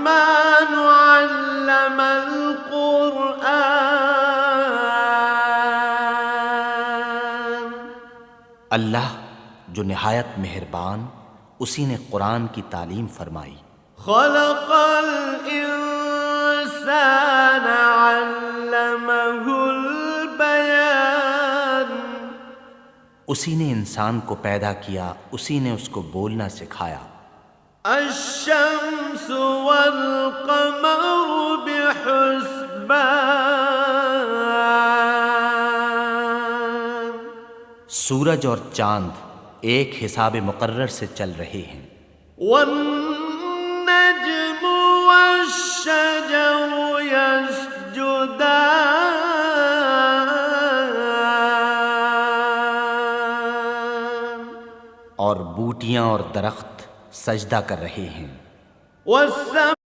الرحمن علم القرآن. اللہ جو نہایت مہربان، اسی نے قرآن کی تعلیم فرمائی. خلق الانسان علمہ البیان. اسی نے انسان کو پیدا کیا، اسی نے اس کو بولنا سکھایا. الشمس والقمر بحسبان. سورج اور چاند ایک حساب مقرر سے چل رہے ہیں. والنجم والشجر يسجدان. اور بوٹیاں اور درخت سجدہ کر رہے ہیں. والسماء